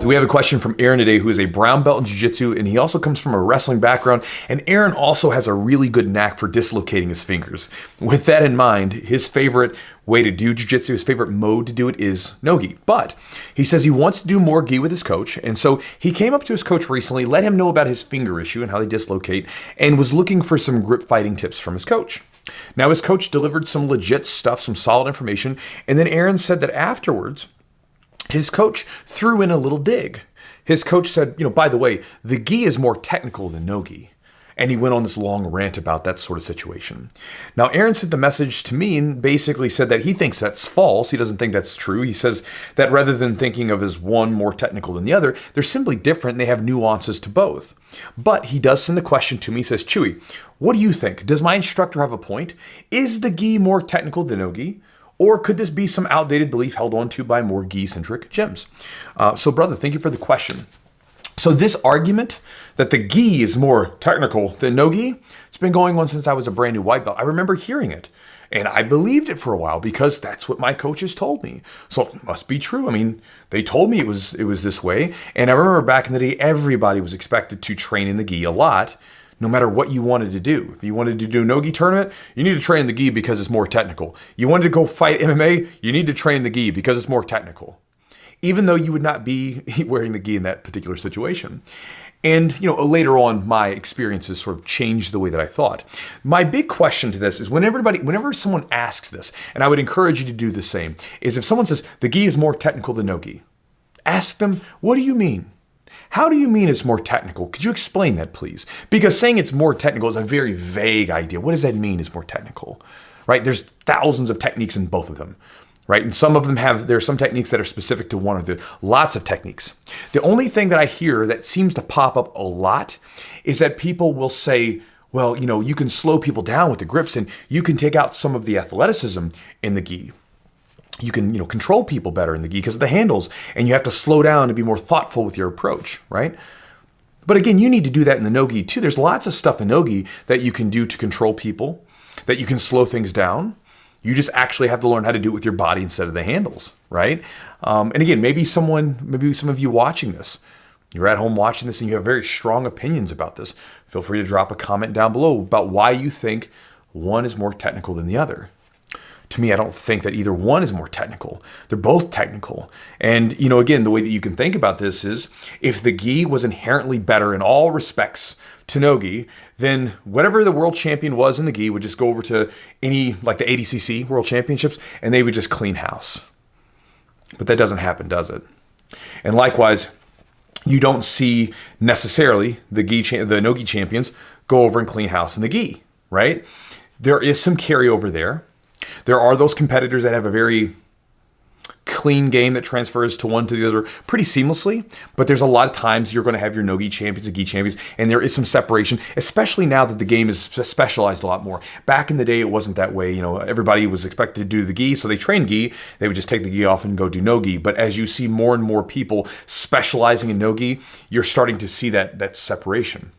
So we have a question from Aaron today, who is a brown belt in jiu-jitsu, and he also comes from a wrestling background. And Aaron also has a really good knack for dislocating his fingers. With that in mind, his favorite way to do jiu-jitsu, his favorite mode to do it is no-gi. But he says he wants to do more gi with his coach. And so he came up to his coach recently, let him know about his finger issue and how they dislocate, and was looking for some grip fighting tips from his coach. Now his coach delivered some legit stuff, some solid information. And then Aaron said that afterwards, his coach threw in a little dig. His coach said, by the way, the gi is more technical than no-gi. And he went on this long rant about that sort of situation. Now, Aaron sent the message to me and basically said that he thinks that's false. He doesn't think that's true. He says that rather than thinking of as one more technical than the other, they're simply different and they have nuances to both. But he does send the question to me. He says, Chewy, what do you think? Does my instructor have a point? Is the gi more technical than no-gi? Or could this be some outdated belief held on to by more gi-centric gyms? So brother, thank you for the question. So this argument that the gi is more technical than no-gi, it's been going on since I was a brand new white belt. I remember hearing it and I believed it for a while because that's what my coaches told me. So it must be true. I mean, they told me it was this way. And I remember back in the day, everybody was expected to train in the gi a lot, no matter what you wanted to do. If you wanted to do a no-gi tournament, you need to train in the gi because it's more technical. You wanted to go fight MMA, you need to train in the gi because it's more technical. Even though you would not be wearing the gi in that particular situation. And later on, my experiences sort of changed the way that I thought. My big question to this is whenever someone asks this, and I would encourage you to do the same, is if someone says the gi is more technical than no gi, ask them, what do you mean? How do you mean it's more technical? Could you explain that, please? Because saying it's more technical is a very vague idea. What does that mean is more technical, right? There's thousands of techniques in both of them, right? And some of them there are some techniques that are specific to one or the lots of techniques. The only thing that I hear that seems to pop up a lot is that people will say, well, you can slow people down with the grips and you can take out some of the athleticism in the gi. You can, control people better in the gi because of the handles, and you have to slow down and be more thoughtful with your approach, right? But again, you need to do that in the no-gi too. There's lots of stuff in no-gi that you can do to control people, that you can slow things down. You just actually have to learn how to do it with your body instead of the handles, right? And again, maybe some of you watching this, you're at home watching this and you have very strong opinions about this. Feel free to drop a comment down below about why you think one is more technical than the other. To me, I don't think that either one is more technical. They're both technical. And, again, the way that you can think about this is if the gi was inherently better in all respects to no-gi, then whatever the world champion was in the gi would just go over to like the ADCC World Championships, and they would just clean house. But that doesn't happen, does it? And likewise, you don't see necessarily the no-gi champions go over and clean house in the gi, right? There is some carryover there. There are those competitors that have a very clean game that transfers to one to the other pretty seamlessly, but there's a lot of times you're going to have your no-gi champions and gi champions, and there is some separation, especially now that the game is specialized a lot more. Back in the day, it wasn't that way. Everybody was expected to do the gi, so they trained gi. They would just take the gi off and go do no-gi. But as you see more and more people specializing in no-gi, you're starting to see that separation.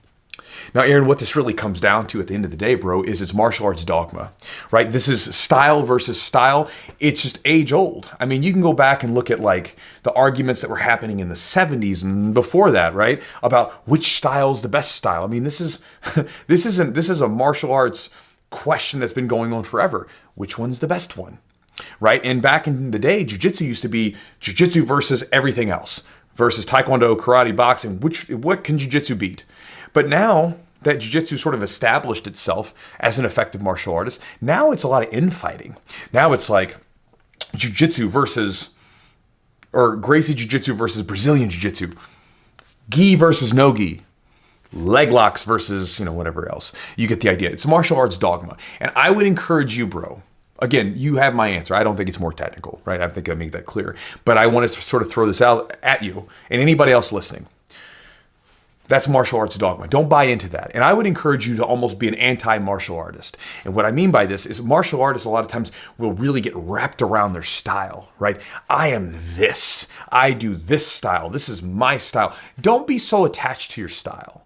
Now, Aaron, what this really comes down to at the end of the day, bro, is it's martial arts dogma, right? This is style versus style. It's just age old. I mean, you can go back and look at like the arguments that were happening in the 70s and before that, right? About which style is the best style. I mean, this is a martial arts question that's been going on forever. Which one's the best one, right? And back in the day, jiu-jitsu used to be jiu-jitsu versus everything else, versus taekwondo, karate, boxing. What can jiu-jitsu beat? But now that jiu-jitsu sort of established itself as an effective martial artist, now it's a lot of infighting. Now it's like jiu-jitsu or Gracie jiu-jitsu versus Brazilian jiu-jitsu, gi versus no-gi, leg locks versus, whatever else. You get the idea. It's martial arts dogma. And I would encourage you, bro. Again, you have my answer. I don't think it's more technical, right? I think I make that clear. But I wanted to sort of throw this out at you and anybody else listening. That's martial arts dogma. Don't buy into that. And I would encourage you to almost be an anti-martial artist. And what I mean by this is martial artists a lot of times will really get wrapped around their style, right? I am this. I do this style. This is my style. Don't be so attached to your style,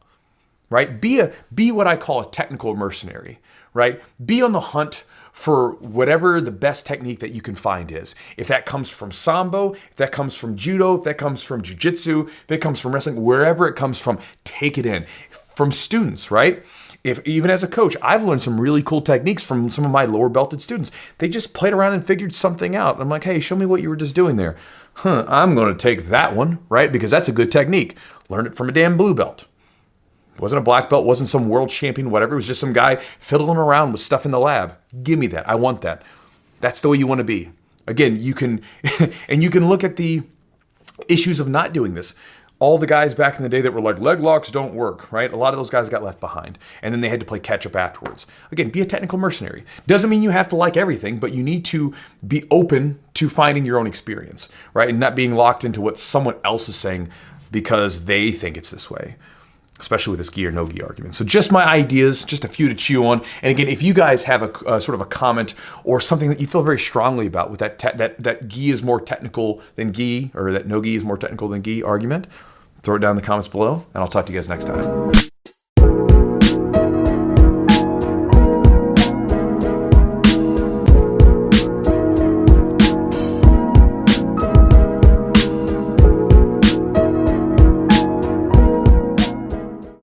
right? Be what I call a technical mercenary, right? Be on the hunt for whatever the best technique that you can find is. If that comes from Sambo, if that comes from Judo, if that comes from Jiu-Jitsu, if it comes from wrestling, wherever it comes from, take it in. From students, right? If even as a coach, I've learned some really cool techniques from some of my lower belted students. They just played around and figured something out. I'm like, hey, show me what you were just doing there. I'm going to take that one, right? Because that's a good technique. Learned it from a damn blue belt. Wasn't a black belt, wasn't some world champion, whatever. It was just some guy fiddling around with stuff in the lab. Give me that. I want that. That's the way you want to be. Again, you can, and you can look at the issues of not doing this. All the guys back in the day that were like, leg locks don't work, right? A lot of those guys got left behind. And then they had to play catch up afterwards. Again, be a technical mercenary. Doesn't mean you have to like everything, but you need to be open to finding your own experience, right? And not being locked into what someone else is saying because they think it's this way, especially with this gi or no gi argument. So just my ideas, just a few to chew on. And again, if you guys have a sort of a comment or something that you feel very strongly about with that gi is more technical than gi, or that no gi is more technical than gi argument, throw it down in the comments below, and I'll talk to you guys next time.